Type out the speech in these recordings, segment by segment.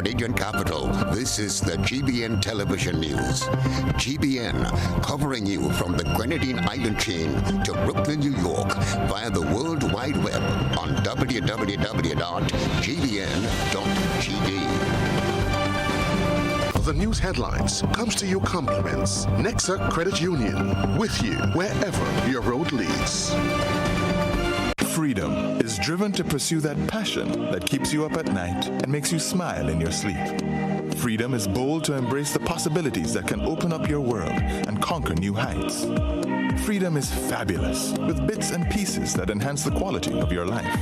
Grenadian capital, this is the GBN television news. GBN, covering you from the Grenadine Island chain to Brooklyn, New York, via the World Wide Web on www.gbn.gd. The news headlines comes to you compliments Nexa Credit Union, with you wherever your road leads. Freedom is driven to pursue that passion that keeps you up at night and makes you smile in your sleep. Freedom is bold to embrace the possibilities that can open up your world and conquer new heights. Freedom is fabulous, with bits and pieces that enhance the quality of your life.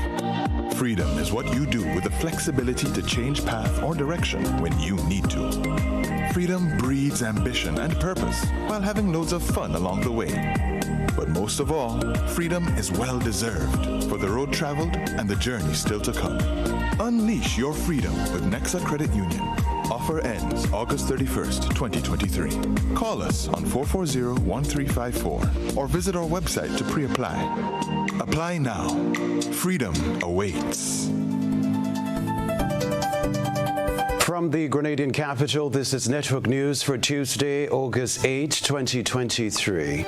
Freedom is what you do with the flexibility to change path or direction when you need to. Freedom breeds ambition and purpose while having loads of fun along the way. But most of all, freedom is well-deserved for the road traveled and the journey still to come. Unleash your freedom with Nexa Credit Union. Offer ends August 31st, 2023. Call us on 440-1354 or visit our website to pre-apply. Apply now. Freedom awaits. From the Grenadian capital, this is Network News for Tuesday, August 8, 2023.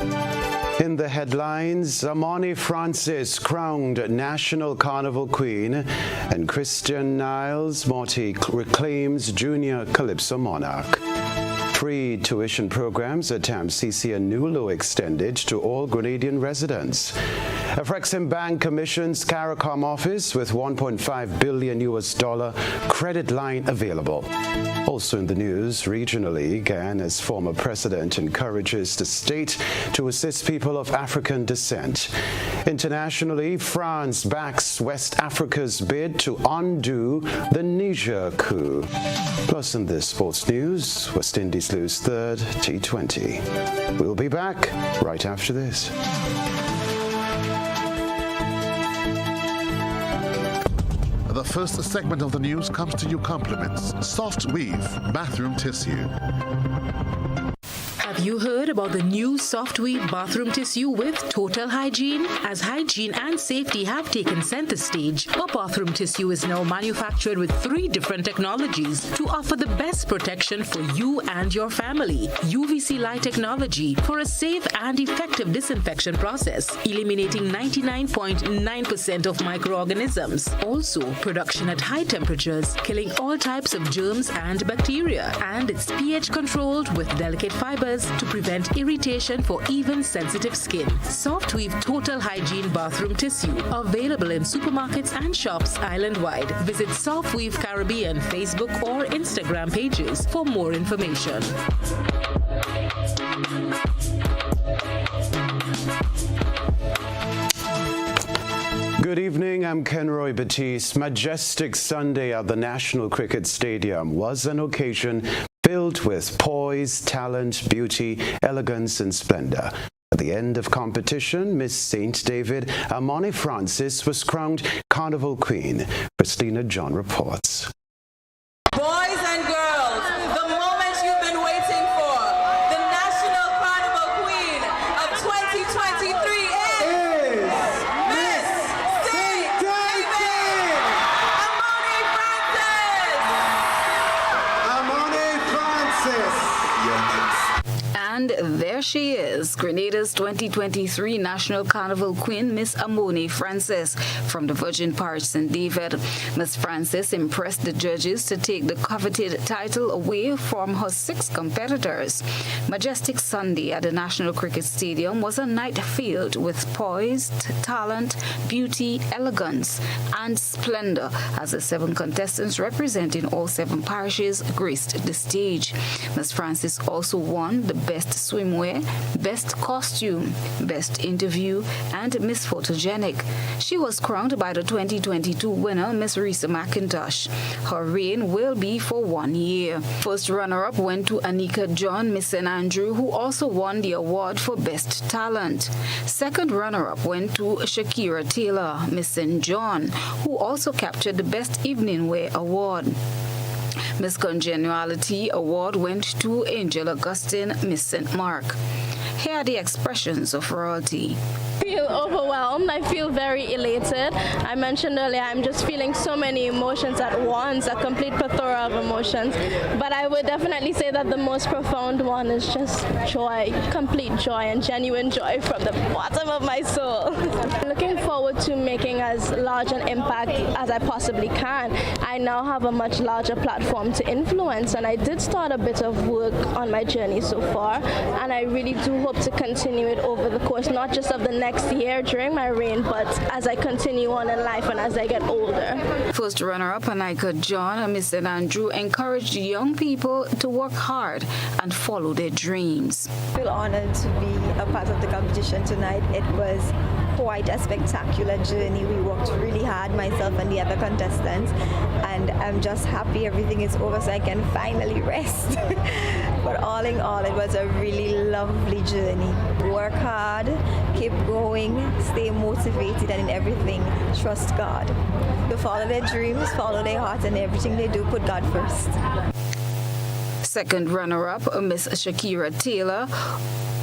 In the headlines, Amani Francis crowned National Carnival Queen, and Christian Niles Morty reclaims Junior Calypso Monarch. Free tuition programs at TAMCC and NULO extended to all Grenadian residents. Afrexim Bank commissions CARICOM office with $1.5 billion credit line available. Also in the news, regionally, Guyana's former president encourages the state to assist people of African descent. Internationally, France backs West Africa's bid to undo the Niger coup. Plus in this sports news, West Indies lose third T20. We'll be back right after this. The first segment of the news comes to you compliments Soft Weave Bathroom Tissue. Have you heard about the new Soft Weave bathroom tissue with total hygiene? As hygiene and safety have taken center stage, our bathroom tissue is now manufactured with 3 different technologies to offer the best protection for you and your family. UVC light technology for a safe and effective disinfection process, eliminating 99.9% of microorganisms. Also, production at high temperatures, killing all types of germs and bacteria. And it's pH controlled with delicate fibers to prevent irritation for even sensitive skin. Soft Weave Total Hygiene Bathroom Tissue. Available in supermarkets and shops island-wide. Visit Soft Weave Caribbean Facebook or Instagram pages for more information. Good evening, I'm Kenroy Baptiste. Majestic Sunday at the National Cricket Stadium was an occasion filled with poise, talent, beauty, elegance, and splendor. At the end of competition, Miss St. David Amani Francis was crowned Carnival Queen. Christina John reports. Boys and girls, the moment you've been waiting for, the National Carnival Queen of 2023 is Miss St. David Amani Francis. And there she is, Grenada's 2023 National Carnival Queen, Miss Amani Francis from the Virgin Parish St. David. Miss Francis impressed the judges to take the coveted title away from her 6 competitors. Majestic Sunday at the National Cricket Stadium was a night filled with poise, talent, beauty, elegance, and splendor as the 7 contestants representing all 7 parishes graced the stage. Miss Francis also won the Best Swimwear, Best Costume, Best Interview, and Miss Photogenic. She was crowned by the 2022 winner, Miss Risa McIntosh. Her reign will be for 1 year. First runner-up went to Anika John, Miss St. Andrew, who also won the award for Best Talent. Second runner-up went to Shakira Taylor, Miss St. John, who also captured the Best Evening Wear award. Miss Congeniality award went to Angel Augustine, Miss St. Mark. Here are the expressions of royalty. I feel overwhelmed. I feel very elated. I mentioned earlier I'm just feeling so many emotions at once, a complete plethora of emotions. But I would definitely say that the most profound one is just joy, complete joy and genuine joy from the bottom of my soul. I'm looking forward to making as large an impact as I possibly can. I now have a much larger platform to influence, and I did start a bit of work on my journey so far, and I really do hope to continue it over the course, not just of the next year during my reign, but as I continue on in life and as I get older. First runner-up, Anika John, Mr. Andrew, encouraged young people to work hard and follow their dreams. I feel honored to be a part of the competition tonight. It was quite a spectacular journey. We worked really hard, myself and the other contestants, and I'm just happy everything is over so I can finally rest. But all in all, it was a really lovely journey. Work hard, keep going, stay motivated, and in everything, trust God. To follow their dreams, follow their heart, and everything they do, put God first. Second runner-up, Miss Shakira Taylor,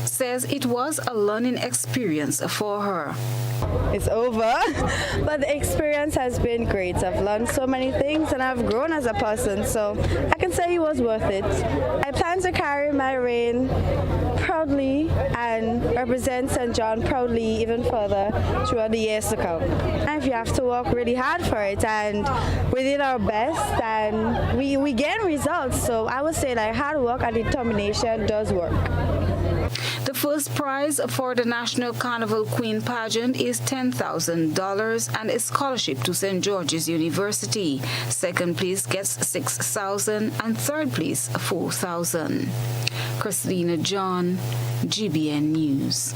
says it was a learning experience for her. It's over, but the experience has been great. I've learned so many things and I've grown as a person, so I can say it was worth it. I plan to carry my reign proudly and represent St. John proudly even further throughout the years to come. And if you have to work really hard for it and we did our best and we gain results, so I would say that hard work and determination does work. The first prize for the National Carnival Queen pageant is $10,000 and a scholarship to St. George's University. Second place gets $6,000 and third place $4,000. Christina John, GBN News.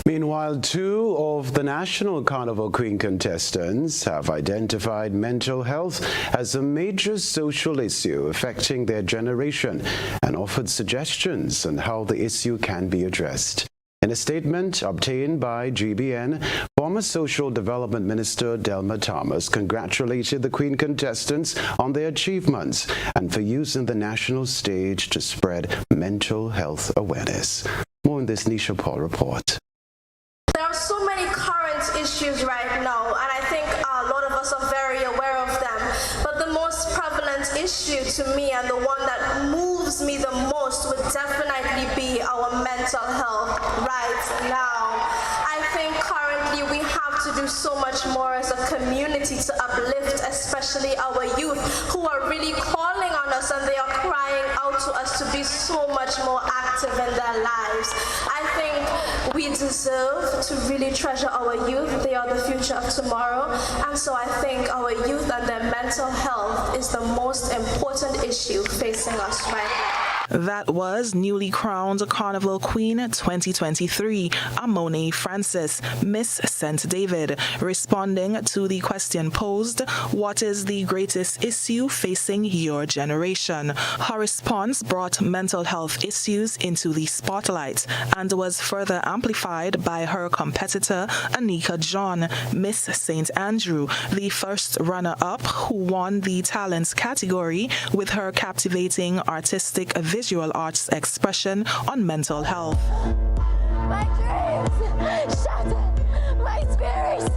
Meanwhile, two of the National Carnival Queen contestants have identified mental health as a major social issue affecting their generation and offered suggestions on how the issue can be addressed. In a statement obtained by GBN, former Social Development Minister Delma Thomas congratulated the Queen contestants on their achievements and for using the national stage to spread mental health awareness. More in this Nisha Paul report. There are so many current issues right now, and I think a lot of us are very aware of them. But the most prevalent issue to me and the one that moves me the most would definitely be our mental health right now. I think currently we have to do so much more as a community to uplift, especially our youth who are really calling on us and they are crying out to us to be so much more active in their lives. I think we deserve to really treasure our youth. They are the future of tomorrow. And so I think our youth and their mental health is the most important issue facing us right now. That was newly crowned Carnival Queen 2023, Amoni Francis, Miss St. David, responding to the question posed, what is the greatest issue facing your generation? Her response brought mental health issues into the spotlight and was further amplified by her competitor, Anika John, Miss St. Andrew, the first runner-up who won the talents category with her captivating artistic visual arts expression on mental health. My dreams shattered, my spirits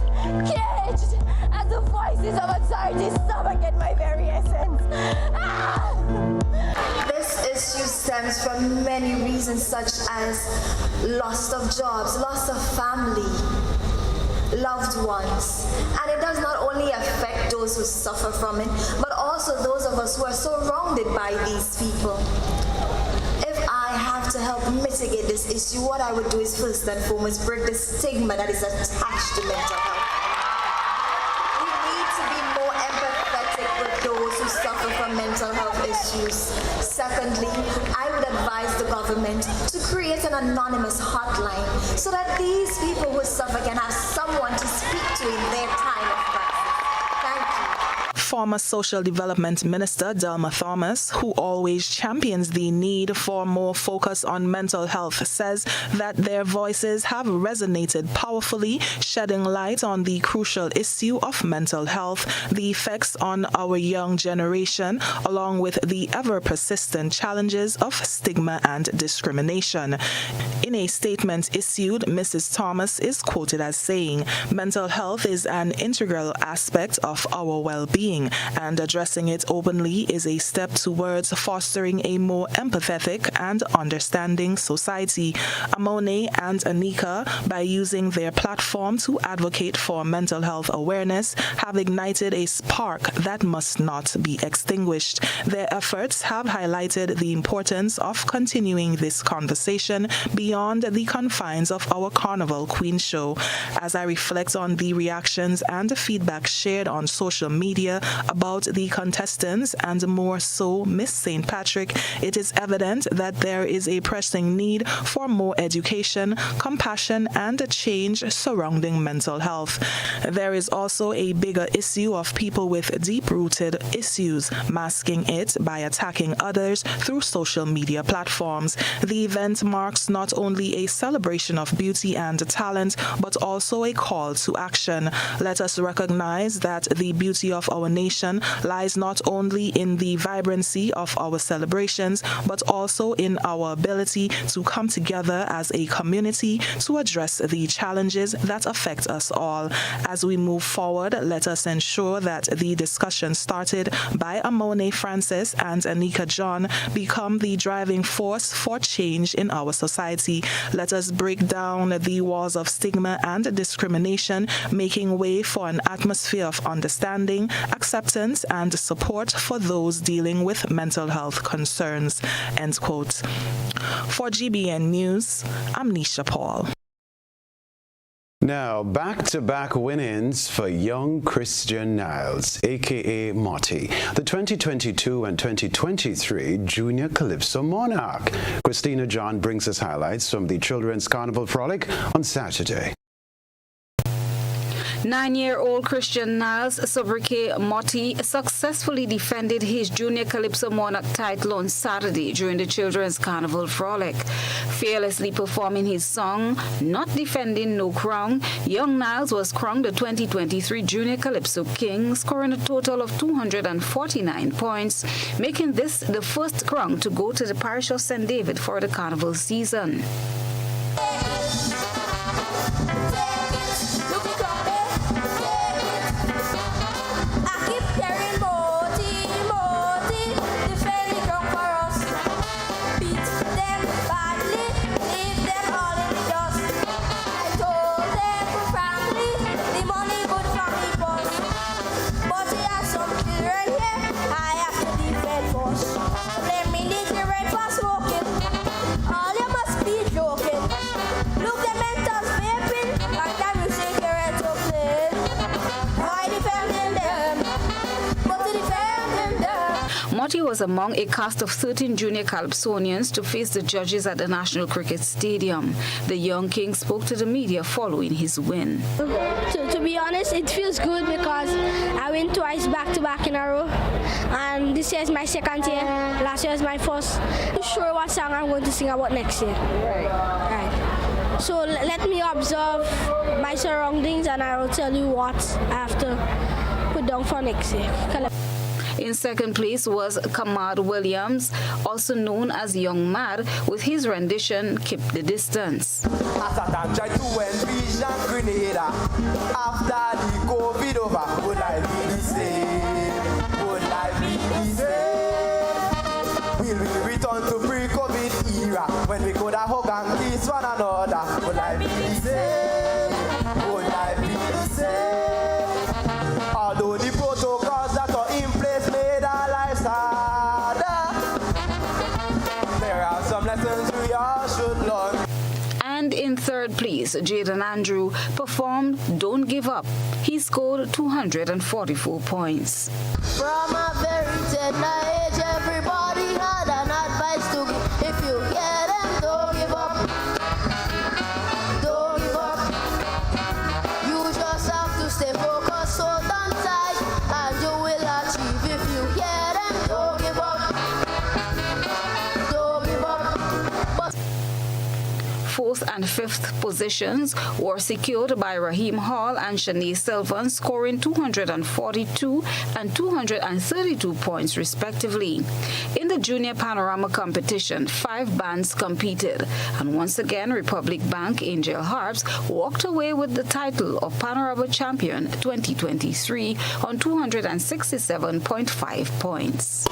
caged, as the voices of authority suffocate my very essence. This issue stems from many reasons such as loss of jobs, loss of family, loved ones. And it does not only affect those who suffer from it, but also those of us who are so wronged by these people. If I have to help mitigate this issue, what I would do is first and foremost break the stigma that is attached to mental health. We need to be more empathetic with those who suffer from mental health issues. Secondly, I would advise the government to create an anonymous hotline so that these people who suffer can have someone to speak to in their time of crisis. Thank you. Former Social Development Minister Delma Thomas, who always champions the need for more focus on mental health, says that their voices have resonated powerfully, shedding light on the crucial issue of mental health, the effects on our young generation, along with the ever-persistent challenges of stigma and discrimination. In a statement issued, Mrs. Thomas is quoted as saying, "Mental health is an integral aspect of our well-being, and addressing it openly is a step towards fostering a more empathetic and understanding society." Amone and Anika, by using their platform to advocate for mental health awareness, have ignited a spark that must not be extinguished. Their efforts have highlighted the importance of continuing this conversation beyond the confines of our Carnival Queen show. As I reflect on the reactions and feedback shared on social media about the contestants, and more so Miss St. Patrick, it is evident that there is a pressing need for more education, compassion, and change surrounding mental health. There is also a bigger issue of people with deep-rooted issues, masking it by attacking others through social media platforms. The event marks not only a celebration of beauty and talent, but also a call to action. Let us recognize that the beauty of our nation lies not only in the vibrancy of our celebrations, but also in our ability to come together as a community to address the challenges that affect us all. As we move forward, let us ensure that the discussion started by Amone Francis and Anika John become the driving force for change in our society. Let us break down the walls of stigma and discrimination, making way for an atmosphere of understanding, acceptance, and support for those dealing with mental health concerns. End quote. For GBN News, I'm Nisha Paul. Now, back-to-back win-ins for young Christian Niles, a.k.a. Motti, the 2022 and 2023 Junior Calypso Monarch. Christina John brings us highlights from the Children's Carnival Frolic on Saturday. 9-year-old Christian Niles Sobriquet Motti successfully defended his Junior Calypso Monarch title on Saturday during the Children's Carnival Frolic. Fearlessly performing his song, Not Defending No Crown, young Niles was crowned the 2023 Junior Calypso King, scoring a total of 249 points, making this the first crown to go to the parish of St. David for the carnival season. Motti was among a cast of 13 junior calypsonians to face the judges at the National Cricket Stadium. The young king spoke to the media following his win. To be honest, it feels good because I win twice back-to-back in a row. And this year is my second year. Last year is my first. I'm not sure what song I'm going to sing about next year. Right. So let me observe my surroundings and I will tell you what I have to put down for next year. In second place was Kamad Williams, also known as Young Mad, with his rendition Keep the Distance. After the COVID over, would I be the same? Would I be the same? Will we return to pre-COVID era when we could have hug and kiss one another? Would I be the same? Would I be the same? Although the protocols that are in place made our lives harder, there are some lessons we all should learn. And in third place, Jaden Andrew performed Don't Give Up. He scored 244 points. From a very tender age, everybody had an advice to give. If you hear them, don't give up. Don't give up. You just have to stay focused, hold on tight, and you will fourth and fifth positions were secured by Raheem Hall and Shanae Sylvan, scoring 242 and 232 points respectively. In the Junior Panorama competition, 5 bands competed, and once again Republic Bank Angel Harps walked away with the title of Panorama Champion 2023 on 267.5 points.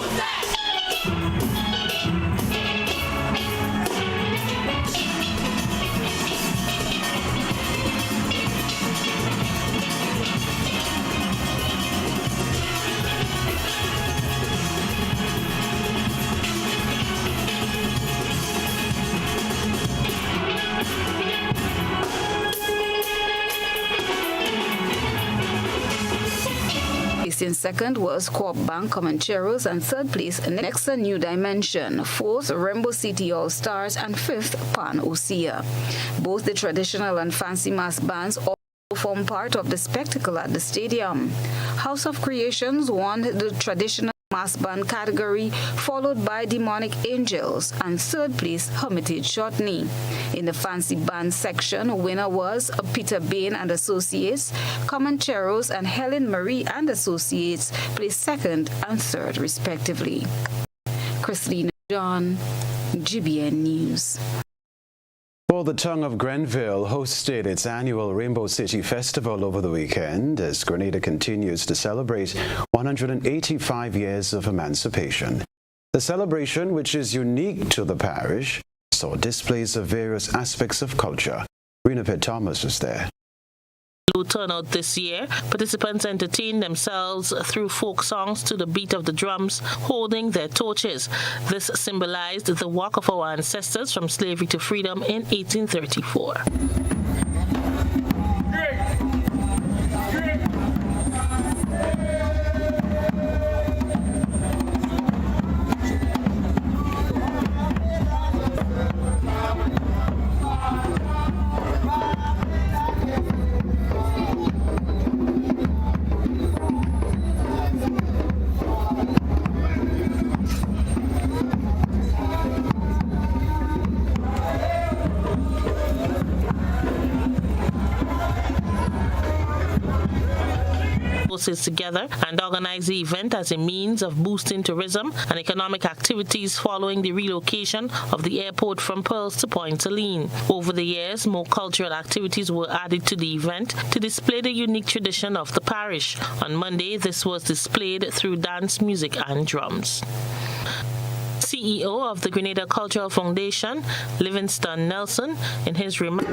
In second was Corp Bank Comancheros, and third place Nexa New Dimension, fourth Rainbow City All Stars, and fifth Pan Osea. Both the traditional and fancy mass bands all form part of the spectacle at the stadium. House of Creations won the traditional mass band category, followed by Demonic Angels, and third place Hermitage Shortney. In the fancy band section, winner was Peter Bain and Associates. Comancheros and Helen Marie and Associates placed second and third respectively. Christina John, GBN News. Well, the Tongue of Grenville hosted its annual Rainbow City Festival over the weekend as Grenada continues to celebrate 185 years of emancipation. The celebration, which is unique to the parish, saw displays of various aspects of culture. Rena Pitt Thomas was there. Low turnout this year, participants entertained themselves through folk songs to the beat of the drums, holding their torches. This symbolized the walk of our ancestors from slavery to freedom in 1834. Together and organize the event as a means of boosting tourism and economic activities following the relocation of the airport from Pearls to Point Helene. Over the years, more cultural activities were added to the event to display the unique tradition of the parish. On Monday, this was displayed through dance, music, and drums. CEO of the Grenada Cultural Foundation, Livingston Nelson, in his remarks,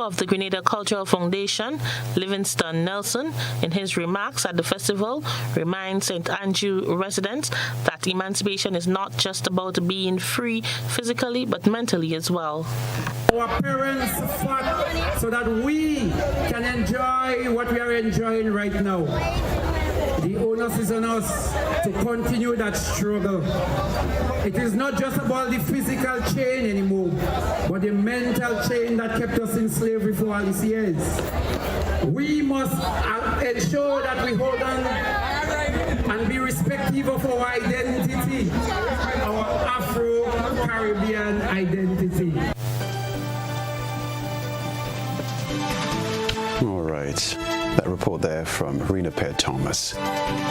of the Grenada Cultural Foundation, Livingston Nelson, in his remarks at the festival, reminds St. Andrew residents that emancipation is not just about being free physically, but mentally as well. Our parents fought so that we can enjoy what we are enjoying right now. The onus is on us to continue that struggle. It is not just about the physical chain anymore, but the mental chain that kept us in slavery for all these years. We must ensure that we hold on and be respectful of our identity, our Afro-Caribbean identity. All right. That report there from Rena Pitt Thomas.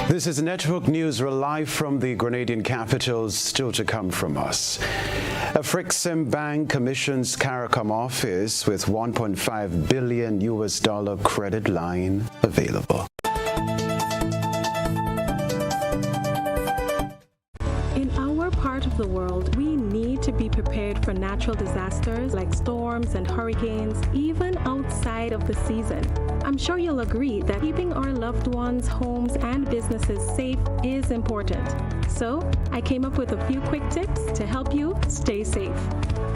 This is Network News. We're live from the Grenadian capital, still to come from us. A Frixim Bank commissions CARICOM office with $1.5 billion credit line available. In our part of the world, we need to be prepared for natural disasters like storms and hurricanes, even outside of the season. I'm sure you'll agree that keeping our loved ones, homes, and businesses safe is important. So, I came up with a few quick tips to help you stay safe.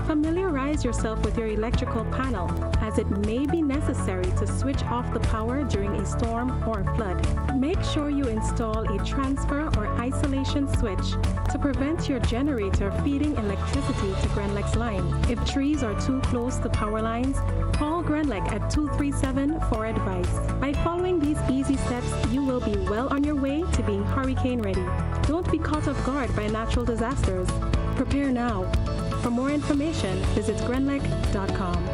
Familiarize yourself with your electrical panel, as it may be necessary to switch off the power during a storm or flood. Make sure you install a transfer or isolation switch to prevent your generator feeding electricity to Grenlec's line. If trees are too close to power lines, call Grenlec at 237 for advice. By following these easy steps, you will be well on your way to being hurricane ready. Don't be caught off guard by natural disasters. Prepare now. For more information, visit grenlec.com.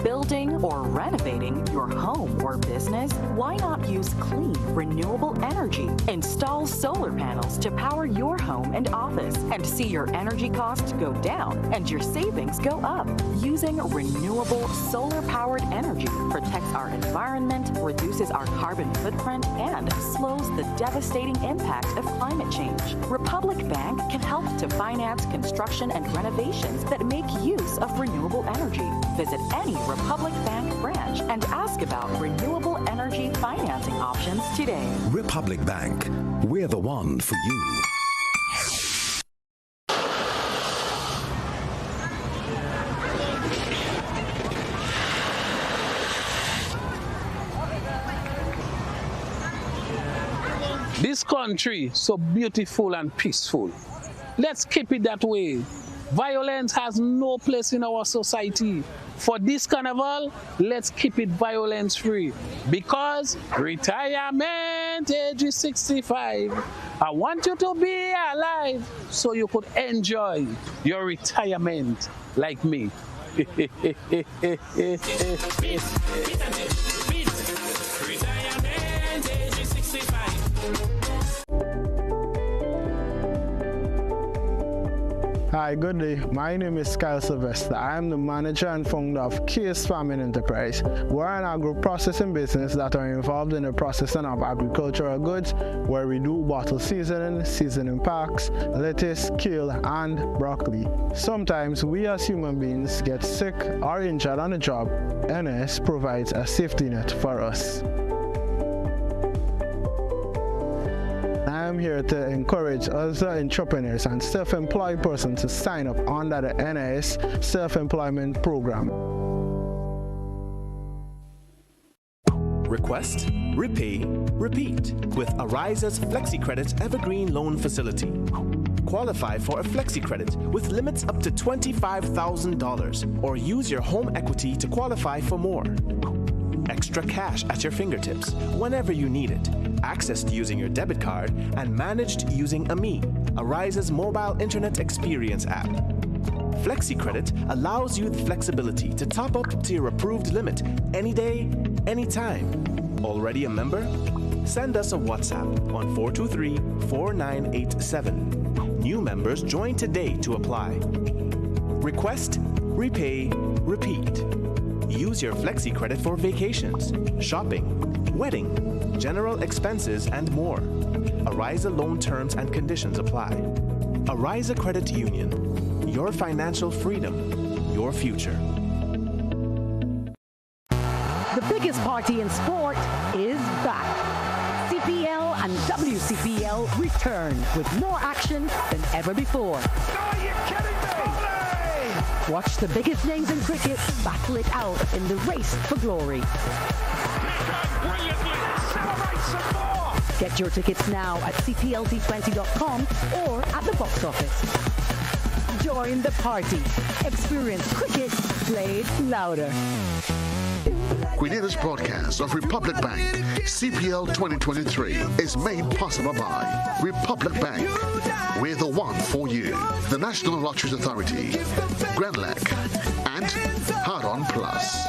Building or renovating your home or business? Why not use clean, renewable energy? Install solar panels to power your home and office and see your energy costs go down and your savings go up. Using renewable solar-powered energy protects our environment, reduces our carbon footprint, and slows the devastating impact of climate change. Republic Bank can help to finance construction and renovations that make use of renewable energy. Visit any Republic Bank branch and ask about renewable energy financing options today. Republic Bank, we're the one for you. This country so beautiful and peaceful. Let's keep it that way. Violence has no place in our society. For this carnival, let's keep it violence free, because retirement age is 65. I want you to be alive so you could enjoy your retirement like me. Hi, good day. My name is Kyle Sylvester. I am the manager and founder of Case Farming Enterprise. We're an agro-processing business that are involved in the processing of agricultural goods, where we do bottle seasoning packs, lettuce, kale, and broccoli. Sometimes we as human beings get sick or injured on the job. NS provides a safety net for us. I am here to encourage other entrepreneurs and self-employed persons to sign up under the NIS Self-Employment Program. Request, repay, repeat with Ariza's FlexiCredit Evergreen Loan Facility. Qualify for a FlexiCredit with limits up to $25,000, or use your home equity to qualify for more. Extra cash at your fingertips whenever you need it. Accessed using your debit card and managed using AMI, Ariza's mobile internet experience app. FlexiCredit allows you the flexibility to top up to your approved limit any day, anytime. Already a member? Send us a WhatsApp on 423-4987. New members join today to apply. Request, repay, repeat. Use your FlexiCredit for vacations, shopping, wedding, general expenses, and more. Ariza loan terms and conditions apply. Ariza Credit Union. Your financial freedom, your future. The biggest party in sport is back. CPL and WCPL return with more action than ever before. Are you kidding me? Watch the biggest names in cricket battle it out in the race for glory. Get your tickets now at cplt20.com or at the box office. Join the party. Experience cricket played louder. Grenada's broadcast of Republic Bank CPL 2023 is made possible by Republic Bank. We're the one for you. The National Lotteries Authority, Grenlec, and Hard On Plus.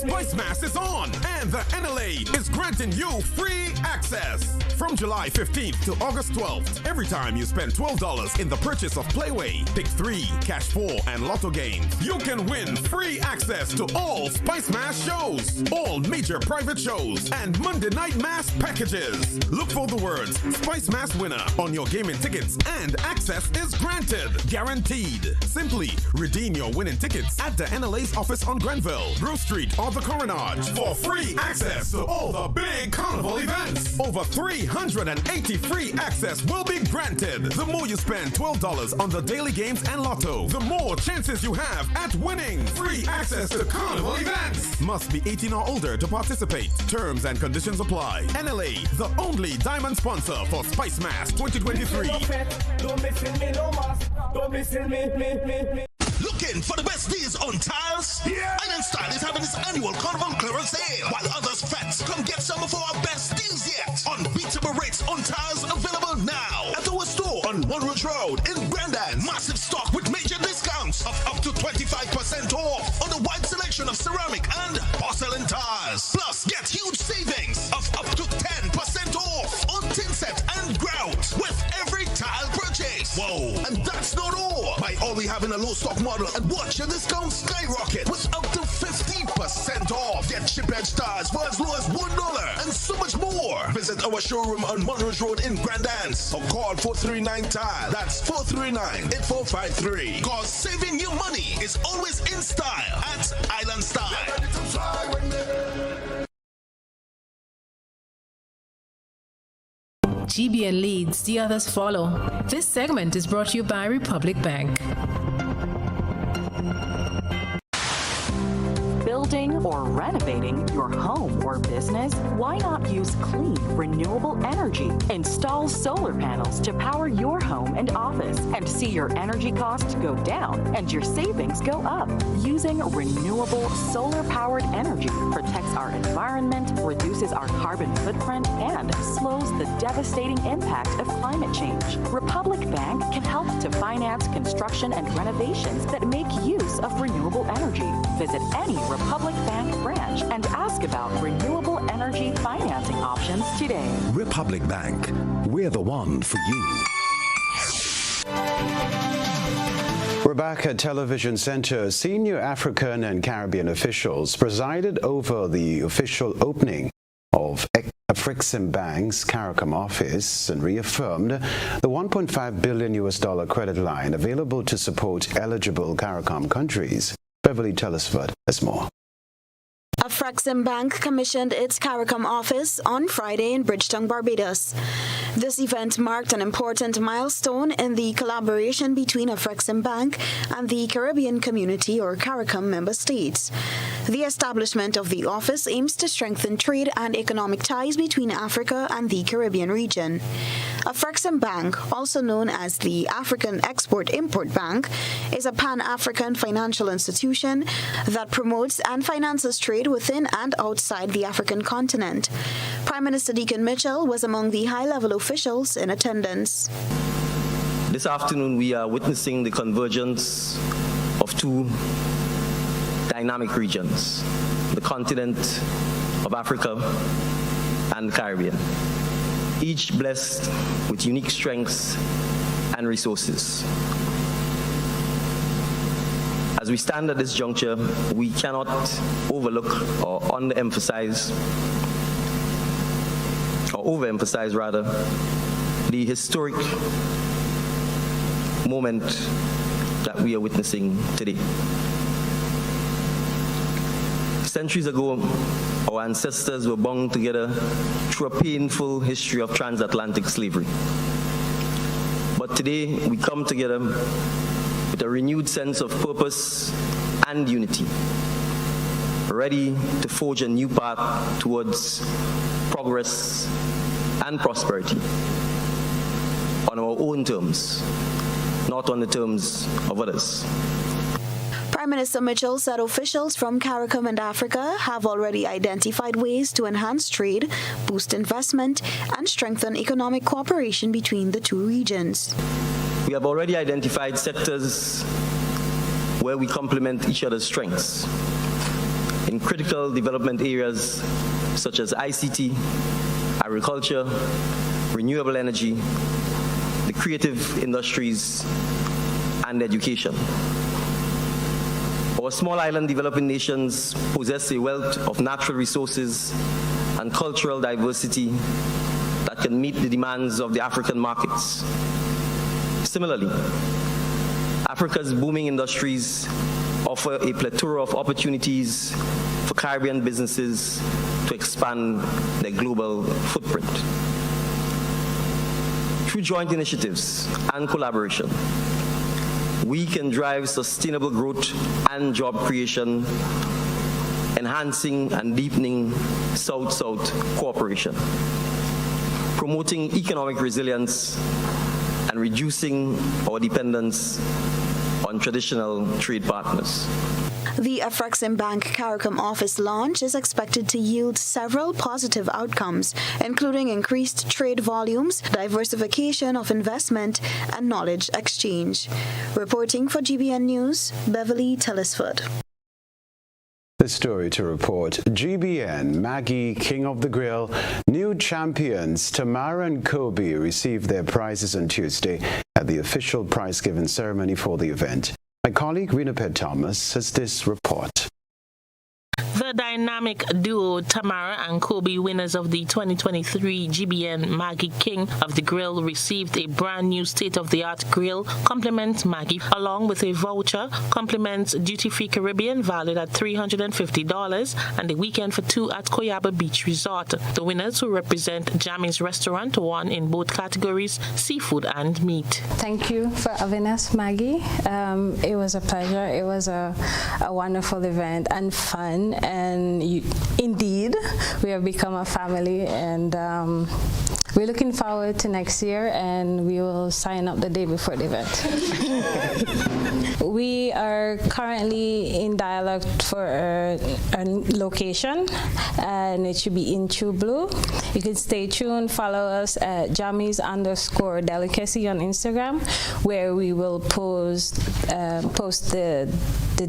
Voice Mass is on, and the NLA is granting you free access. From July 15th to August 12th, every time you spend $12 in the purchase of Playway, Pick 3, Cash 4, and Lotto games, you can win free access to all Spice Mass shows, all major private shows, and Monday Night Mass packages. Look for the words Spice Mass winner on your gaming tickets and access is granted. Guaranteed. Simply redeem your winning tickets at the NLA's office on Grenville, Grove Street, or the Coronage for free access to all the big carnival events. Over 380 free access will be granted. The more you spend $12 on the daily games and lotto, the more chances you have at winning free access to carnival events. Must be 18 or older to participate. Terms and conditions apply. NLA, the only diamond sponsor for Spice Mass 2023. Don't miss me no more. Don't miss me. Looking for the best deals on tiles? Yeah! Island Style is having its annual Carnival clearance sale. While others fence, come get some of our best deals yet. Unbeatable rates on tiles available now at our store on Monroe Road in Brandon. Massive stock with major discounts of up to 25% off on a wide selection of ceramic and porcelain tiles. Plus, get huge savings of up to 10% off on tin set and grout with every tile purchase. Whoa! And that's not all. Buy all we have in a low stock model and watch your discount skyrocket with up to 50% off. Get chip edge tiles for as low as $1 and so much more. Visit our showroom on Monroe Road in Grand Anse or call 439-TILE. That's 439-8453. Cause saving you money is always in style at Island Style. GBN leads, the others follow. This segment is brought to you by Republic Bank. Building or renovating your home or business? Why not use clean, renewable energy? Install solar panels to power your home and office and see your energy costs go down and your savings go up. Using renewable solar-powered energy protects our environment, reduces our carbon footprint, and slows the devastating impact of climate change. Republic Bank can help to finance construction and renovations that make use of renewable energy. Visit any Republic Bank branch and ask about renewable energy financing options today. Republic Bank, we're the one for you. We're back at Television Center. Senior African and Caribbean officials presided over the official opening of Afrexim Bank's CARICOM office and reaffirmed the $1.5 billion credit line available to support eligible CARICOM countries. Beverly Telesford has more. Afrexim Bank commissioned its CARICOM office on Friday in Bridgetown, Barbados. This event marked an important milestone in the collaboration between Afrexim Bank and the Caribbean Community or CARICOM member states. The establishment of the office aims to strengthen trade and economic ties between Africa and the Caribbean region. Afrexim Bank, also known as the African Export-Import Bank, is a pan-African financial institution that promotes and finances trade within and outside the African continent. Prime Minister Deacon Mitchell was among the high-level officials in attendance. This afternoon, we are witnessing the convergence of two dynamic regions, the continent of Africa and the Caribbean, each blessed with unique strengths and resources. As we stand at this juncture, we cannot overlook or overemphasize the historic moment that we are witnessing today. Centuries ago, our ancestors were bound together through a painful history of transatlantic slavery. But today, we come together with a renewed sense of purpose and unity, ready to forge a new path towards progress and prosperity on our own terms, not on the terms of others. Prime Minister Mitchell said officials from CARICOM and Africa have already identified ways to enhance trade, boost investment, and strengthen economic cooperation between the two regions. We have already identified sectors where we complement each other's strengths in critical development areas such as ICT, agriculture, renewable energy, the creative industries, and education. Our small island developing nations possess a wealth of natural resources and cultural diversity that can meet the demands of the African markets. Similarly, Africa's booming industries offer a plethora of opportunities for Caribbean businesses to expand their global footprint. Through joint initiatives and collaboration, we can drive sustainable growth and job creation, enhancing and deepening South-South cooperation, promoting economic resilience, and reducing our dependence on traditional trade partners. The Afreximbank CARICOM office launch is expected to yield several positive outcomes, including increased trade volumes, diversification of investment, and knowledge exchange. Reporting for GBN News, Beverly Telesford. The story to report. GBN, Maggie, King of the Grill, new champions Tamara and Kobe received their prizes on Tuesday at the official prize-giving ceremony for the event. My colleague Rena Thomas has this report. The dynamic duo Tamara and Kobe, winners of the 2023 GBN Maggie King of the Grill, received a brand new state-of-the-art grill, compliments Maggie, along with a voucher, compliments duty-free Caribbean valued at $350 and a weekend for two at Koyaba Beach Resort. The winners, who represent Jammy's Restaurant, won in both categories, seafood and meat. Thank you for having us, Maggie. It was a pleasure. It was a wonderful event and fun. And indeed, we have become a family, and we're looking forward to next year, and we will sign up the day before the event. We are currently in dialogue for a location, and it should be in True Blue. You can stay tuned, follow us at Jammies_delicacy on Instagram, where we will post the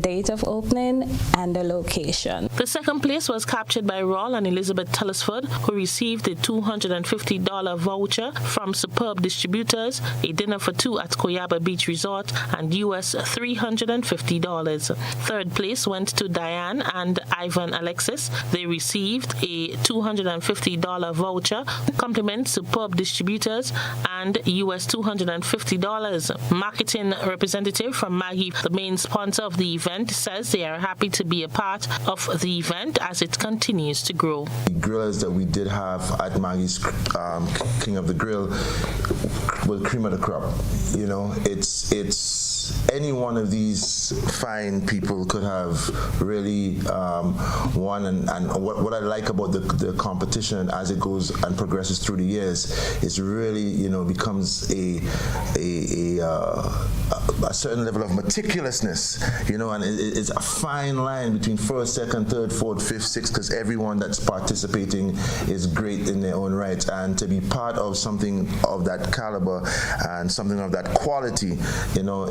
date of opening and the location. The second place was captured by Raul and Elizabeth Telesford, who received a $250 voucher from Superb Distributors, a dinner for two at Koyaba Beach Resort, and US $350. Third place went to Diane and Ivan Alexis. They received a $250 voucher, compliments Superb Distributors, and US $250. Marketing representative from Maggie, the main sponsor of the event, says they are happy to be a part of the event as it continues to grow. The grillers that we did have at Maggie's King of the Grill was cream of the crop. You know, it's any one of these fine people could have really won, and what I like about the competition as it goes and progresses through the years is really, you know, becomes a certain level of meticulousness, you know, and it's a fine line between first, second, third, fourth, fifth, sixth, because everyone that's participating is great in their own right, and to be part of something of that caliber and something of that quality, you know,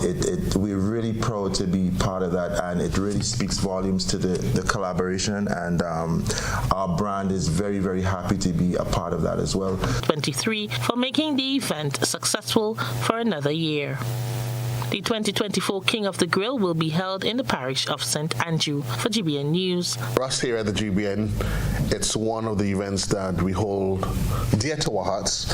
we're really proud to be part of that, and it really speaks volumes to the collaboration, and our brand is very, very happy to be a part of that as well. 23 for making the event successful for another year. The 2024 King of the Grill will be held in the parish of St. Andrew. For GBN News. For us here at the GBN, it's one of the events that we hold dear to our hearts.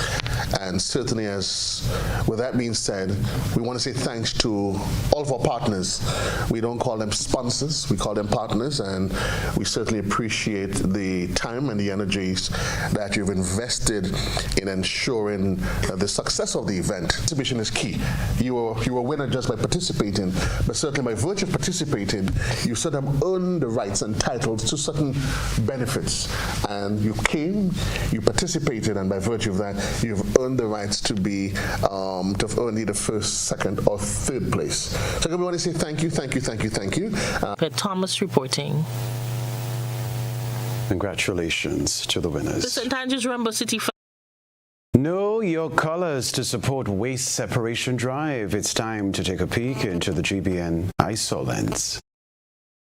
And certainly, with that being said, we want to say thanks to all of our partners. We don't call them sponsors, we call them partners, and we certainly appreciate the time and the energies that you've invested in ensuring the success of the event. Participation is key. You were a winner just by participating, but certainly by virtue of participating, you sort of earn the rights and titles to certain benefits. And you came, you participated, and by virtue of that, you've earned the rights to be to have earned either first, second, or third place. So I want to say thank you, thank you, thank you, thank you. Thomas reporting. Congratulations to the winners. The St. Andrews Rainbow City. Know your colors to support waste separation drive. It's time to take a peek into the GBN ISO lens.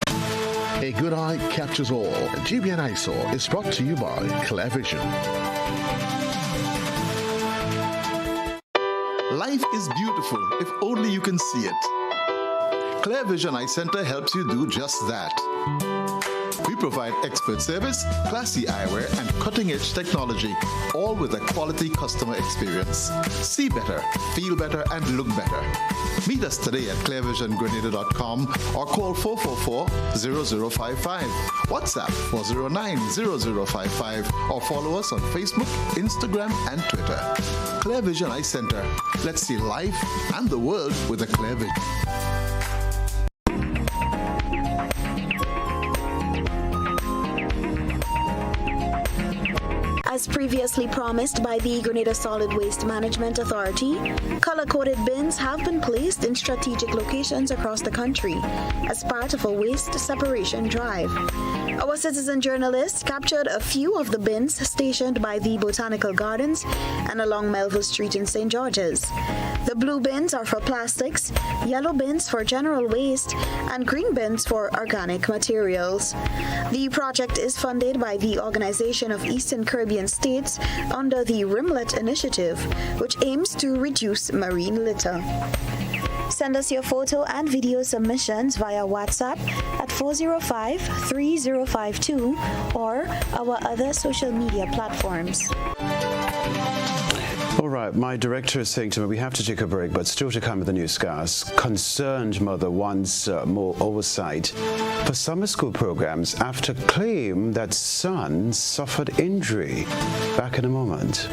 A good eye captures all. GBN ISO is brought to you by Clear Vision. Life is beautiful if only you can see it. Clear Vision Eye Center helps you do just that. We provide expert service, classy eyewear, and cutting-edge technology, all with a quality customer experience. See better, feel better, and look better. Meet us today at clearvisiongrenada.com or call 444-0055, WhatsApp 409-0055, or follow us on Facebook, Instagram, and Twitter. Clear Vision Eye Center. Let's see life and the world with a clear vision. As previously promised by the Grenada Solid Waste Management Authority, color-coded bins have been placed in strategic locations across the country as part of a waste separation drive. Our citizen journalist captured a few of the bins stationed by the Botanical Gardens and along Melville Street in St. George's. The blue bins are for plastics, yellow bins for general waste, and green bins for organic materials. The project is funded by the Organization of Eastern Caribbean States under the Rimlet Initiative, which aims to reduce marine litter. Send us your photo and video submissions via WhatsApp at 405-3052 or our other social media platforms. All right, my director is saying to me we have to take a break, but still to come with the newscast. Concerned mother wants more oversight for summer school programs after claim that son suffered injury. Back in a moment.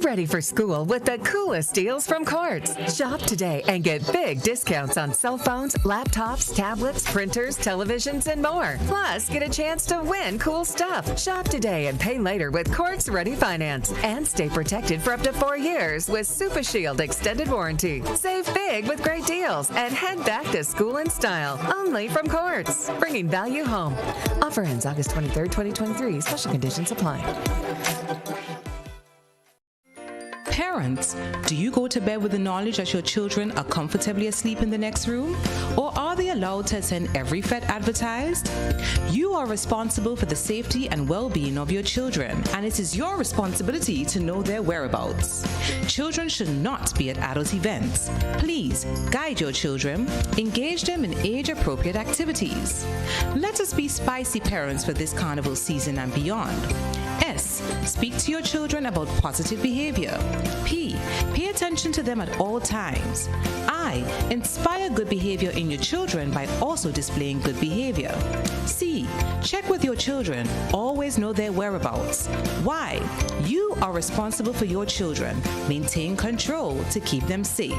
Ready for school with the coolest deals from Quartz. Shop today and get big discounts on cell phones, laptops, tablets, printers, televisions, and more. Plus, get a chance to win cool stuff. Shop today and pay later with Quartz Ready Finance. And stay protected for up to 4 years with Super Shield Extended Warranty. Save big with great deals and head back to school in style. Only from Quartz. Bringing value home. Offer ends August 23rd, 2023. Special conditions apply. Parents, do you go to bed with the knowledge that your children are comfortably asleep in the next room? Or are they allowed to attend every FET advertised? You are responsible for the safety and well-being of your children, and it is your responsibility to know their whereabouts. Children should not be at adult events. Please guide your children, engage them in age-appropriate activities. Let us be spicy parents for this carnival season and beyond. S. Speak to your children about positive behavior. P. Pay attention to them at all times. I. Inspire good behavior in your children by also displaying good behavior. C. Check with your children. Always know their whereabouts. Y. You are responsible for your children. Maintain control to keep them safe.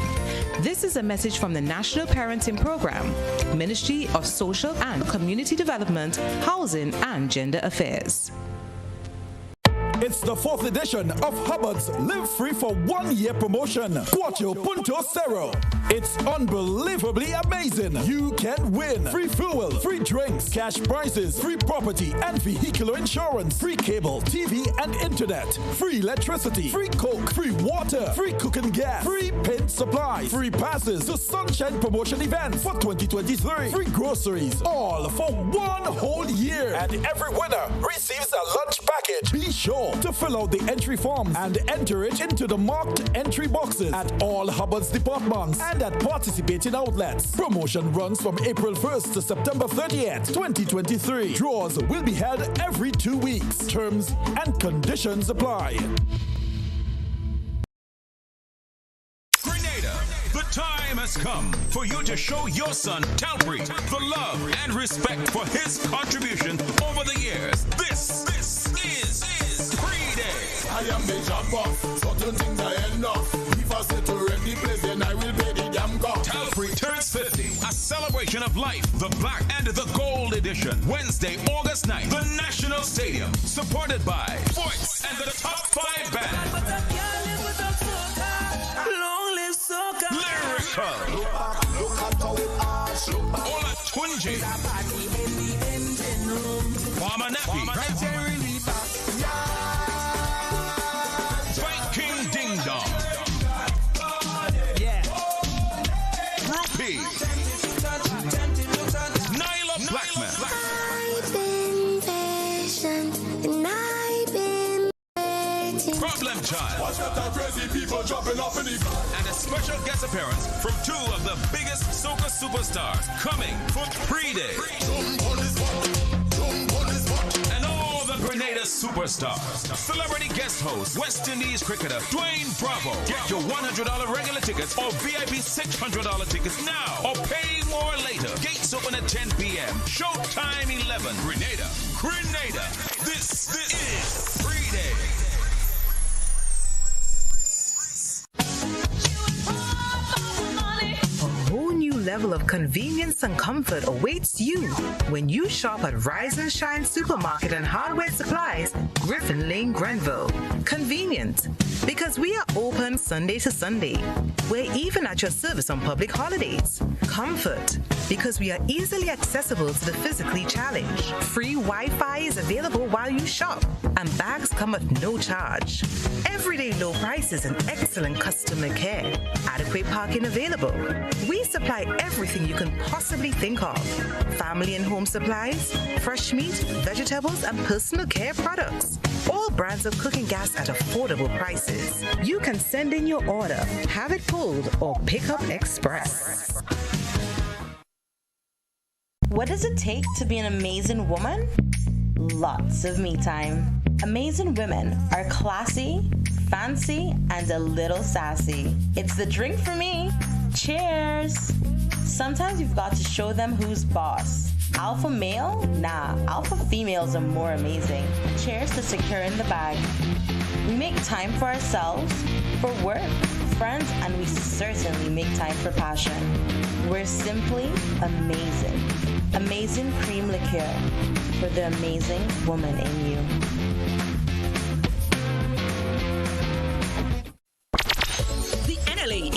This is a message from the National Parenting Program, Ministry of Social and Community Development, Housing and Gender Affairs. It's the 4th edition of Hubbard's Live Free for 1 year promotion. Cuatro Punto Cero. It's unbelievably amazing. You can win free fuel, free drinks, cash prizes, free property and vehicular insurance, free cable, TV and internet, free electricity, free coke, free water, free cooking gas, free paint supplies, free passes to Sunshine Promotion events for 2023, free groceries, all for 1 whole year. And every winner receives a lunch package. Be sure to fill out the entry forms and enter it into the marked entry boxes at all Hubbard's departments and at participating outlets. Promotion runs from April 1st to September 30th, 2023. Draws will be held every 2 weeks. Terms and conditions apply. The time has come for you to show your son, Talbry, the love and respect for his contribution over the years. This is Free-Day. I am the job boss. Certain things are enough. If I say to rent the place, then I will pay the damn cost. Talbry turns 50, a celebration of life. The Black and the Gold Edition. Wednesday, August 9th, the National Stadium. Supported by Voice and the Top 5 Band. Lyrical. Ola Twinji. Wamanapi. Spanking Ding Dong. Groupie. Nyla Blackman. Problem Child. crazy people jumping up in the and a special guest appearance from two of the biggest soca superstars coming for Pre-Day. And all the Grenada superstars. Celebrity guest host, West Indies cricketer Dwayne Bravo. Get your $100 regular tickets or VIP $600 tickets now or pay more later. Gates open at 10 p.m. Showtime 11. Grenada. This is Pre-Day. A whole new level of convenience and comfort awaits you when you shop at Rise and Shine Supermarket and Hardware Supplies, Griffin Lane, Grenville. Convenient, because we are open Sunday to Sunday. We're even at your service on public holidays. Comfort, because we are easily accessible to the physically challenged. Free Wi-Fi is available while you shop, and bags come at no charge. Everyday low prices and excellent customer care. Adequate parking available. We supply everything you can possibly think of. Family and home supplies, fresh meat, vegetables, and personal care products. All brands of cooking gas at affordable prices. You can send in your order, have it pulled, or pick up express. What does it take to be an amazing woman? Lots of me time. Amazing women are classy, fancy, and a little sassy. It's the drink for me. Cheers! Sometimes you've got to show them who's boss. Alpha male? Nah, alpha females are more amazing. Cheers to securing the bag. We make time for ourselves, for work, friends, and we certainly make time for passion. We're simply amazing. Amazing cream liqueur for the amazing woman in you.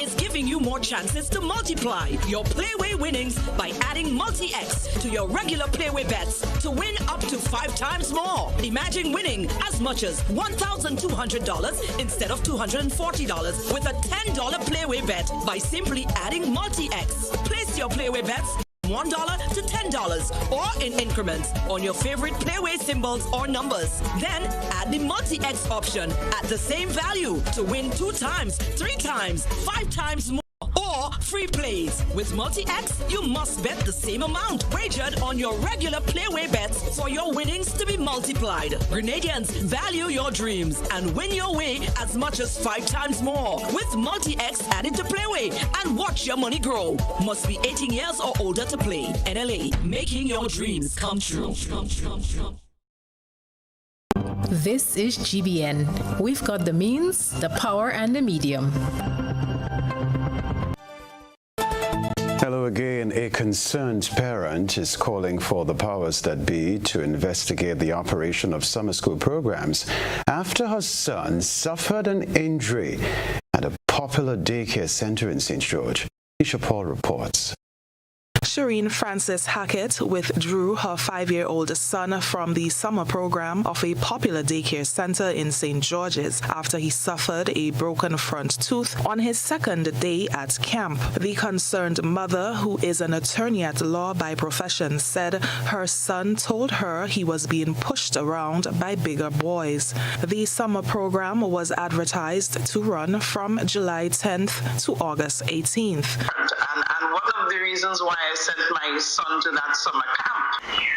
Is giving you more chances to multiply your Playway winnings by adding Multi-X to your regular Playway bets to win up to 5 times more. Imagine winning as much as $1,200 instead of $240 with a $10 Playway bet by simply adding Multi-X. Place your Playway bets $1 to $10 or in increments on your favorite Playway symbols or numbers. Then add the Multi-X option at the same value to win 2 times, 3 times, 5 times more. Or free plays. With Multi-X, you must bet the same amount wagered on your regular Playway bets for your winnings to be multiplied. Grenadians, value your dreams and win your way as much as 5 times more. With Multi-X added to Playway and watch your money grow. Must be 18 years or older to play. NLA, making your dreams come true. This is GBN. We've got the means, the power, and the medium. Hello again. A concerned parent is calling for the powers that be to investigate the operation of summer school programs after her son suffered an injury at a popular daycare center in St. George. Isha Paul reports. Shireen Frances Hackett withdrew her 5-year-old son from the summer program of a popular daycare center in St. George's after he suffered a broken front tooth on his second day at camp. The concerned mother, who is an attorney at law by profession, said her son told her he was being pushed around by bigger boys. The summer program was advertised to run from July 10th to August 18th. And one of the reasons why I sent my son to that summer camp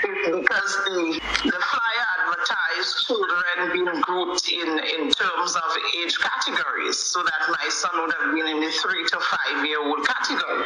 is because the flyer advertised children being grouped in terms of age categories, so that my son would have been in the 3 to 5-year-old category.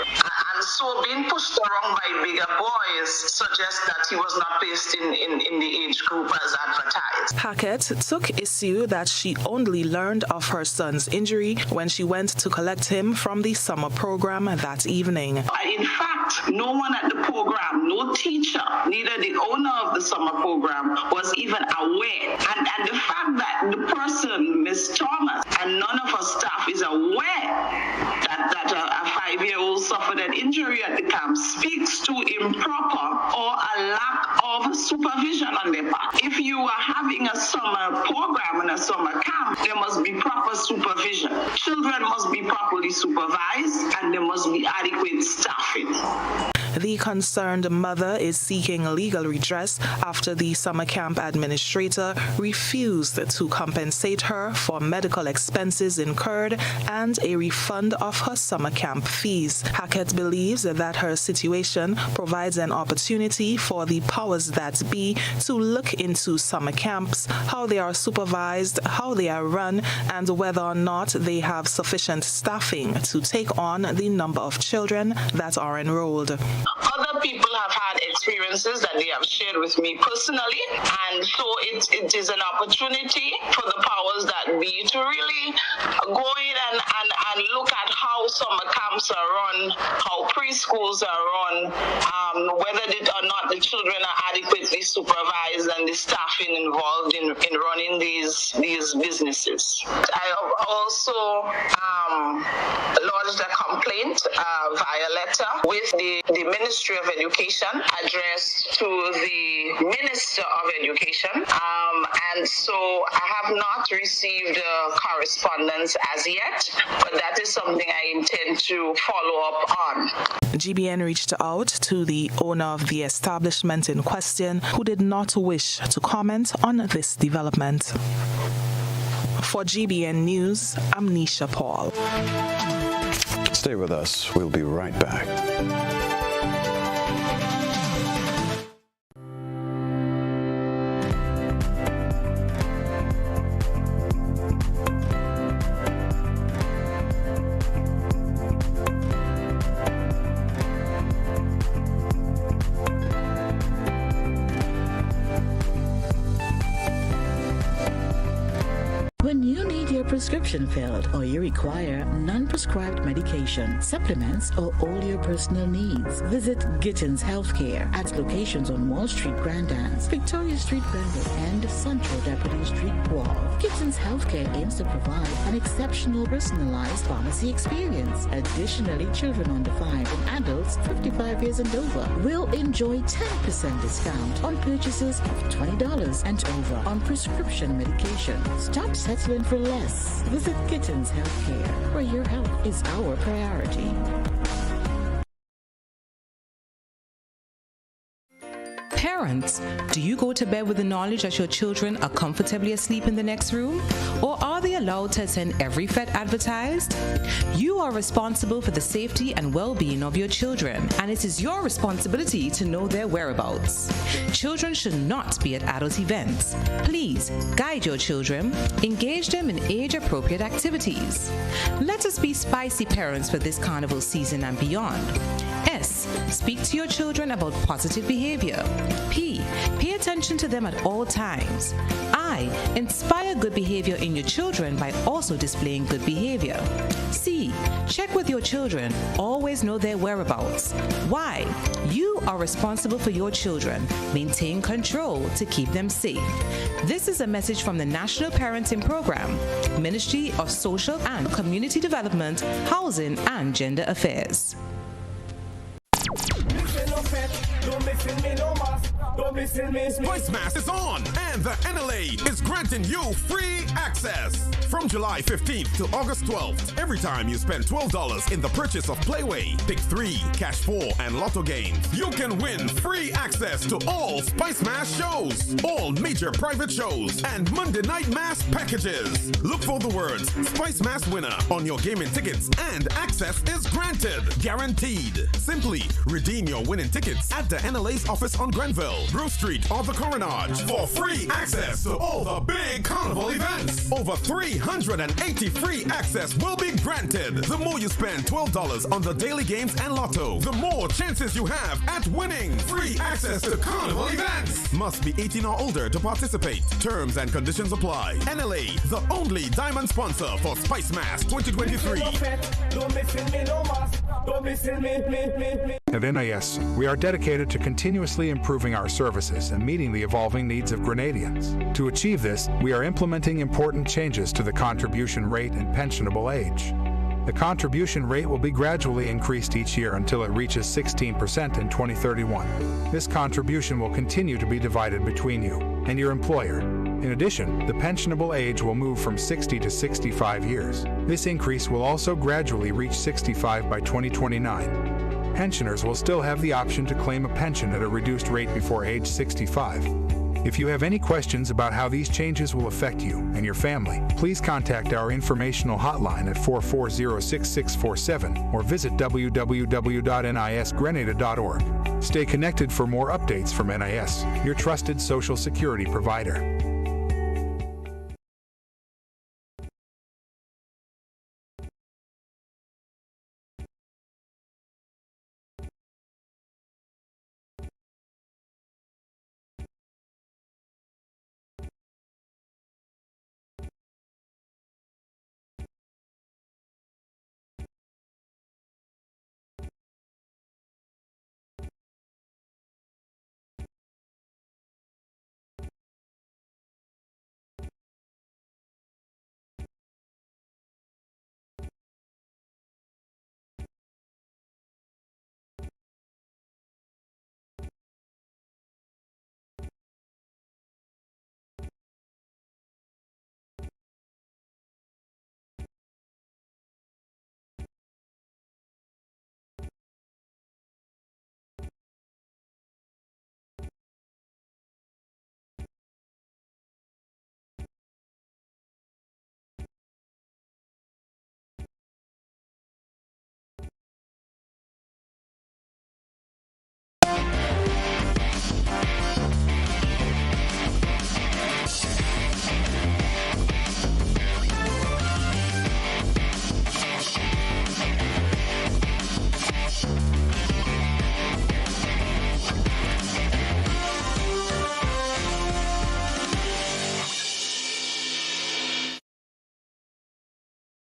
And so being pushed around by bigger boys suggests that he was not placed in the age group as advertised. Hackett took issue that she only learned of her son's injury when she went to collect him from the summer program that evening. In fact, no one at the program, no teacher, neither the owner of the summer program was even aware. And the fact that the person, Miss Thomas, and none of her staff is aware that a 5-year-old suffered an injury at the camp speaks to improper or a lack of supervision on their part. If you are having a summer program and a summer camp, there must be proper supervision. Children must be properly supervised and there must be adequate staffing. The concerned mother is seeking legal redress after the summer camp administrator refused to compensate her for medical expenses incurred and a refund of her summer camp fees. Hackett believes that her situation provides an opportunity for the powers that be to look into summer camps, how they are supervised, how they are run, and whether or not they have sufficient staffing to take on the number of children that are enrolled. Other people have had experiences that they have shared with me personally, and so it is an opportunity for the powers that be to really go in and look at how summer camps are run, how preschools are run, whether or not the children are adequately supervised and the staffing involved in running these businesses. I have also lodged a complaint via letter with the Ministry of Education addressed to the Minister of Education, and so I have not received correspondence as yet, but that is something I intend to follow up on. GBN reached out to the owner of the establishment in question, who did not wish to comment on this development. For GBN News, I'm Nisha Paul. Stay with us. We'll be right back. When you need your prescription filled or you require non-prescribed medication, supplements, or all your personal needs, visit Gittins Healthcare at locations on Wall Street, Grandans, Victoria Street, Granville, and Central Deputy Street, Wall. Gittins Healthcare aims to provide an exceptional personalized pharmacy experience. Additionally, children under 5 and adults 55 years and over will enjoy 10% discount on purchases of $20 and over on prescription medication. Stop settling for less. Visit Gittins Healthcare, where your health is our priority. Parents, do you go to bed with the knowledge that your children are comfortably asleep in the next room? Or are they allowed to attend every FET advertised? You are responsible for the safety and well-being of your children, and it is your responsibility to know their whereabouts. Children should not be at adult events. Please guide your children, engage them in age-appropriate activities. Let us be spicy parents for this carnival season and beyond. S. Speak to your children about positive behavior. P. Pay attention to them at all times. I. Inspire good behavior in your children by also displaying good behavior. C. Check with your children. Always know their whereabouts. Y. You are responsible for your children. Maintain control to keep them safe. This is a message from the National Parenting Program, Ministry of Social and Community Development, Housing and Gender Affairs. Spice Mass is on, and the NLA is granting you free access. From July 15th to August 12th, every time you spend $12 in the purchase of Playway, Pick 3, Cash 4, and Lotto games, you can win free access to all Spice Mass shows, all major private shows, and Monday Night Mass packages. Look for the words Spice Mass winner on your gaming tickets, and access is granted. Guaranteed. Simply redeem your winning tickets at the NLA's office on Grenville, Grove Street, or the Coronage for free access to all the big carnival events. Over 380 free access will be granted. The more you spend $12 on the daily games and Lotto, the more chances you have at winning free access to carnival events. Must be 18 or older to participate. Terms and conditions apply. NLA, the only diamond sponsor for Spice Mass 2023. At NIS, we are dedicated to continuously improving our services and meeting the evolving needs of Grenadians. To achieve this, we are implementing important changes to the contribution rate and pensionable age. The contribution rate will be gradually increased each year until it reaches 16% in 2031. This contribution will continue to be divided between you and your employer. In addition, the pensionable age will move from 60 to 65 years. This increase will also gradually reach 65 by 2029. pensioners will still have the option to claim a pension at a reduced rate before age 65. If you have any questions about how these changes will affect you and your family, please contact our informational hotline at 440-6647 or visit www.nisgrenada.org. Stay connected for more updates from NIS, your trusted Social Security provider.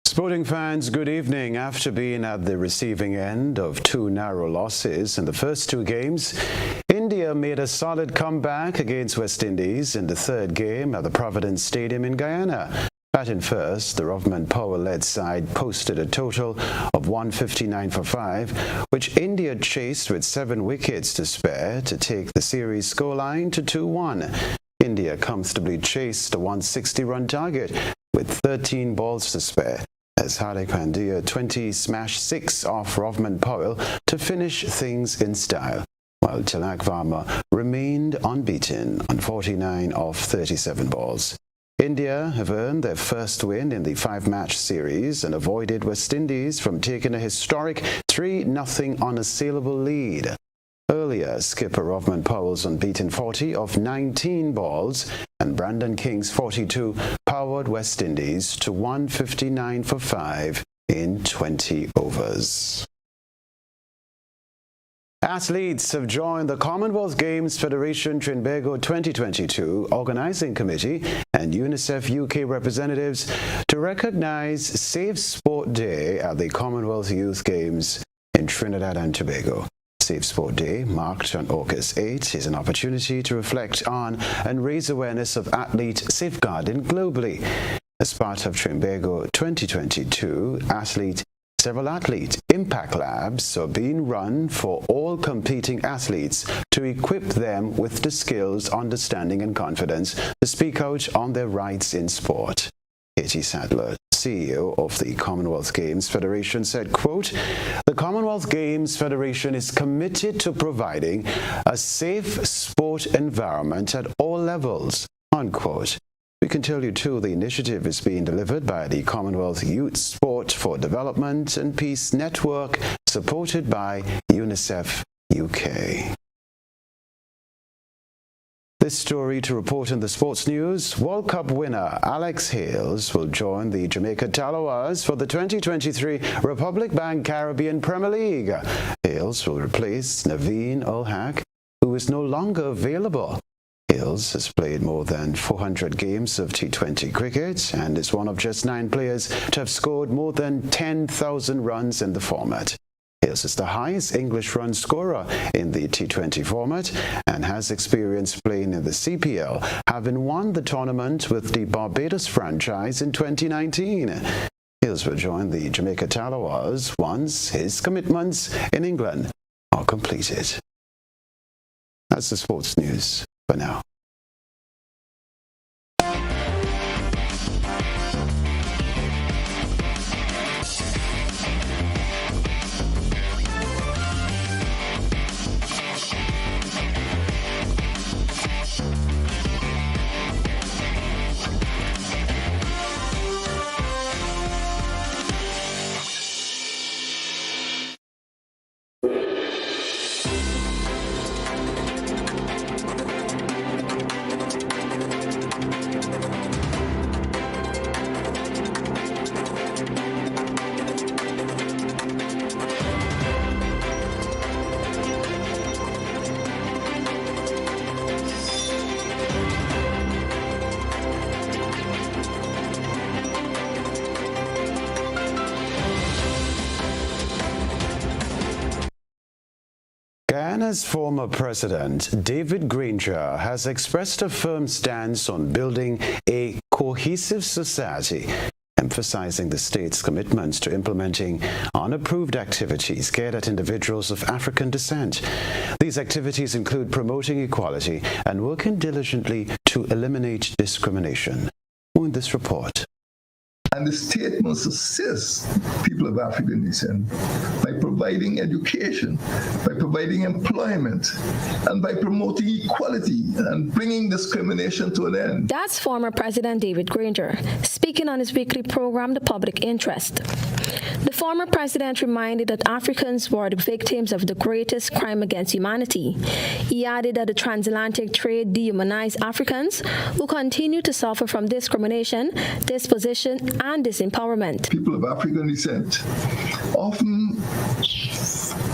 Sporting fans, good evening. After being at the receiving end of two narrow losses in the first two games, India made a solid comeback against West Indies in the third game at the Providence Stadium in Guyana. Batting first, the Rovman Powell-led side posted a total of 159 for 5, which India chased with 7 wickets to spare to take the series scoreline to 2-1. India comfortably chased a 160-run target with 13 balls to spare, as Hardik Pandya 20 smashed 6 off Rovman Powell to finish things in style, while Tilak Varma remained unbeaten on 49 off 37 balls. India have earned their first win in the 5-match series and avoided West Indies from taking a historic 3-0 unassailable lead. Earlier, skipper Rovman Powell's unbeaten 40 off 19 balls and Brandon King's 42 powered West Indies to 159 for 5 in 20 overs. Athletes have joined the Commonwealth Games Federation Trinbago 2022 Organizing Committee and UNICEF UK representatives to recognize Safe Sport Day at the Commonwealth Youth Games in Trinidad and Tobago. Safe Sport Day, marked on August 8, is an opportunity to reflect on and raise awareness of athlete safeguarding globally. As part of Trinbago 2022, several athlete impact labs are being run for all competing athletes to equip them with the skills, understanding and confidence to speak out on their rights in sport. Katie Sadler, CEO of the Commonwealth Games Federation, said, quote, "The Commonwealth Games Federation is committed to providing a safe sport environment at all levels," unquote. We can tell you, too, the initiative is being delivered by the Commonwealth Youth Sport for Development and Peace Network, supported by UNICEF UK. This story to report in the sports news. World Cup winner Alex Hales will join the Jamaica Tallawahs for the 2023 Republic Bank Caribbean Premier League. Hales will replace Naveen Ulhak, who is no longer available. Hales has played more than 400 games of T20 cricket and is one of just 9 players to have scored more than 10,000 runs in the format. Hales is the highest English run scorer in the T20 format and has experience playing in the CPL, having won the tournament with the Barbados franchise in 2019. Hales will join the Jamaica Tallawahs once his commitments in England are completed. That's the sports news for now. Guyana's former president, David Granger, has expressed a firm stance on building a cohesive society, emphasizing the state's commitments to implementing unapproved activities geared at individuals of African descent. These activities include promoting equality and working diligently to eliminate discrimination. More in this report. And the state must assist people of African descent by providing education, by providing employment, and by promoting equality and bringing discrimination to an end. That's former President David Granger speaking on his weekly program, The Public Interest. The former president reminded that Africans were the victims of the greatest crime against humanity. He added that the transatlantic trade dehumanized Africans who continue to suffer from discrimination, dispossession, and disempowerment. People of African descent often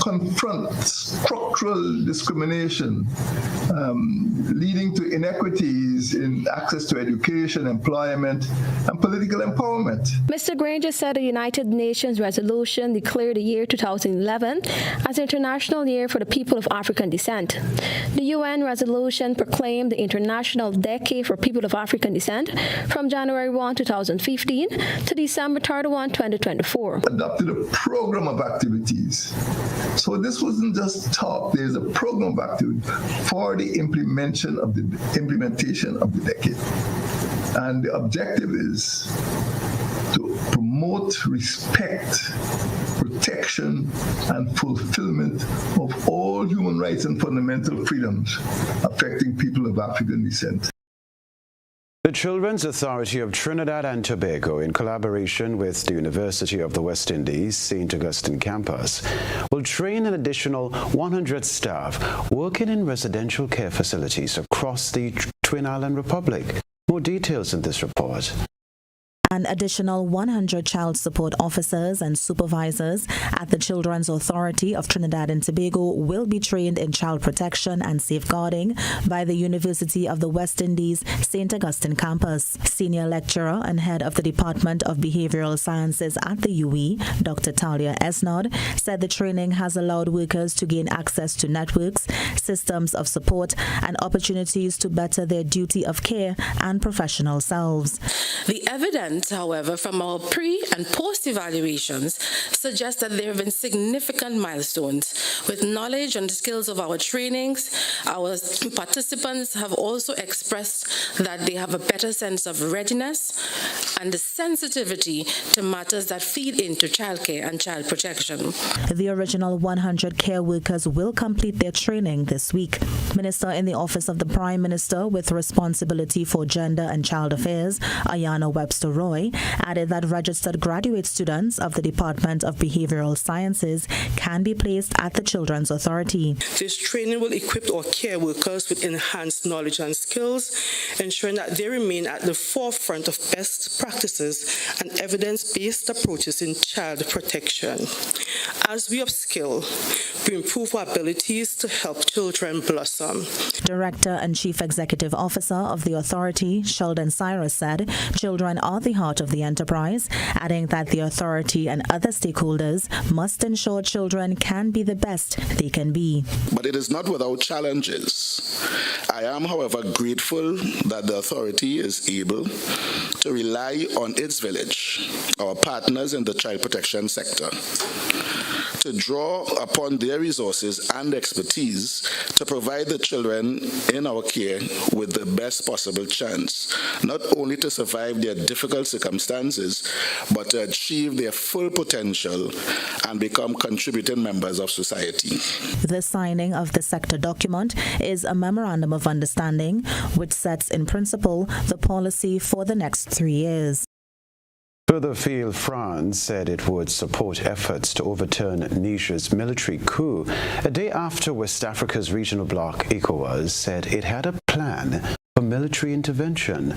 confront structural discrimination, leading to inequities in access to education, employment, and political empowerment. Mr. Granger said a United Nations resolution declared the year 2011 as International Year for the People of African Descent. The UN resolution proclaimed the International Decade for People of African Descent from January 1, 2015 to December 31, 2024. Adopted a program of activities. So this wasn't just talk, there's a program of activity for the implementation of the decade. And the objective is to promote respect, protection, and fulfillment of all human rights and fundamental freedoms affecting people of African descent. The Children's Authority of Trinidad and Tobago, in collaboration with the University of the West Indies, St. Augustine campus, will train an additional 100 staff working in residential care facilities across the Twin Island Republic. More details in this report. An additional 100 child support officers and supervisors at the Children's Authority of Trinidad and Tobago will be trained in child protection and safeguarding by the University of the West Indies St. Augustine campus. Senior lecturer and head of the Department of Behavioral Sciences at the UE, Dr. Talia Esnod, said the training has allowed workers to gain access to networks, systems of support, and opportunities to better their duty of care and professional selves. The evidence, however, from our pre- and post-evaluations suggests that there have been significant milestones. With knowledge and skills of our trainings, our participants have also expressed that they have a better sense of readiness and the sensitivity to matters that feed into childcare and child protection. The original 100 care workers will complete their training this week. Minister in the Office of the Prime Minister with responsibility for gender and child affairs, Ayanna Webster Roy, added that registered graduate students of the Department of Behavioral Sciences can be placed at the Children's Authority. This training will equip our care workers with enhanced knowledge and skills, ensuring that they remain at the forefront of best practices and evidence-based approaches in child protection. As we upskill, we improve our abilities to help children blossom. Director and Chief Executive Officer of the Authority, Sheldon Cyrus, said children are the heart of the enterprise, adding that the Authority and other stakeholders must ensure children can be the best they can be. But it is not without challenges. I am, however, grateful that the Authority is able to rely on its village, our partners in the child protection sector, to draw upon their resources and expertise to provide the children in our care with the best possible chance, not only to survive their difficult circumstances, but to achieve their full potential and become contributing members of society. The signing of the sector document is a memorandum of understanding which sets in principle the policy for the next 3 years. Further afield, France said it would support efforts to overturn Niger's military coup a day after West Africa's regional bloc, ECOWAS, said it had a plan for military intervention.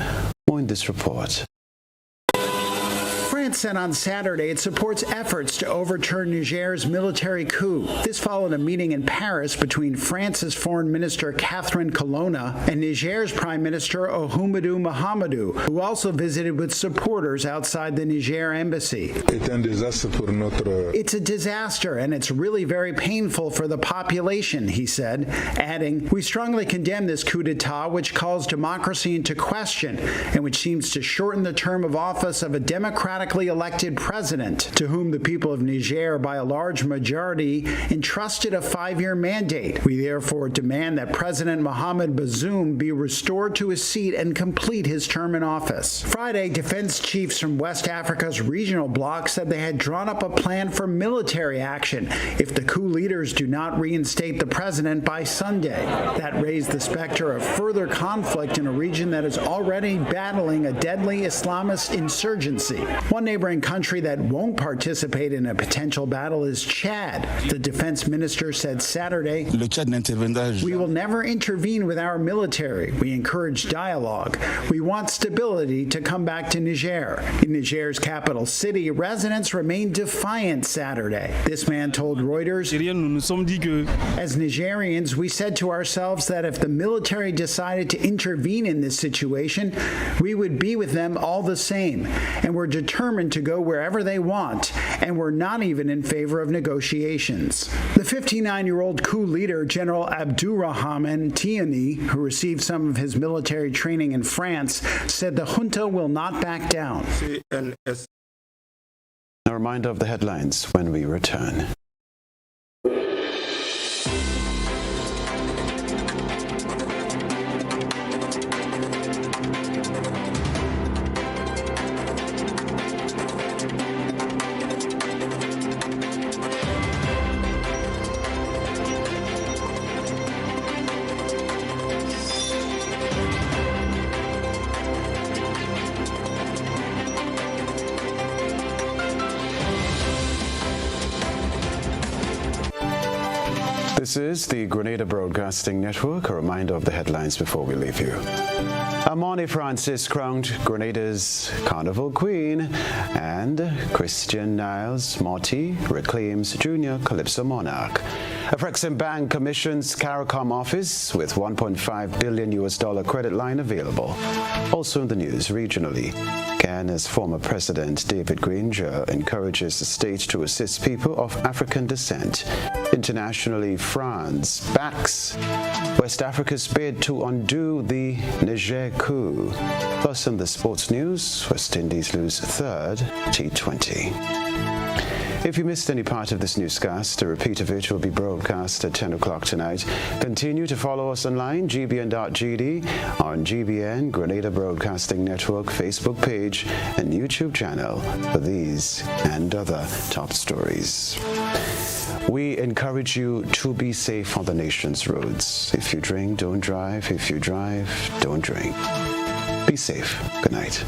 More in this report. France said on Saturday it supports efforts to overturn Niger's military coup. This followed a meeting in Paris between France's Foreign Minister Catherine Colonna and Niger's Prime Minister Ahmadou Mohamedou, who also visited with supporters outside the Niger embassy. It's a disaster, and it's really very painful for the population, he said, adding, "We strongly condemn this coup d'etat, which calls democracy into question and which seems to shorten the term of office of a democratically elected president, to whom the people of Niger, by a large majority, entrusted a 5-year mandate. We therefore demand that President Mohamed Bazoum be restored to his seat and complete his term in office." Friday, defense chiefs from West Africa's regional bloc said they had drawn up a plan for military action if the coup leaders do not reinstate the president by Sunday. That raised the specter of further conflict in a region that is already battling a deadly Islamist insurgency. One neighboring country that won't participate in a potential battle is Chad. The defense minister said Saturday, "We will never intervene with our military. We encourage dialogue. We want stability to come back to Niger." In Niger's capital city, residents remained defiant Saturday. This man told Reuters, "As Nigerians, we said to ourselves that if the military decided to intervene in this situation, we would be with them all the same, and we're determined to go wherever they want, and we're not even in favor of negotiations." The 59-year-old coup leader, General Abdurrahman Tiani, who received some of his military training in France, said the junta will not back down. A reminder of the headlines when we return. This is the Grenada Broadcasting Network. A reminder of the headlines before we leave you. Amani Francis crowned Grenada's Carnival Queen, and Christian Niles Morty reclaims Junior Calypso Monarch. A Frexham Bank commissions CARICOM office with $1.5 billion credit line available. Also in the news regionally, Ghana's former President David Granger encourages the state to assist people of African descent. Internationally, France backs West Africa's bid to undo the Niger coup. Plus in the sports news, West Indies lose third T20. If you missed any part of this newscast, a repeat of it will be broadcast at 10 o'clock tonight. Continue to follow us online, gbn.gd, on GBN, Grenada Broadcasting Network Facebook page and YouTube channel for these and other top stories. We encourage you to be safe on the nation's roads. If you drink, don't drive. If you drive, don't drink. Be safe. Good night.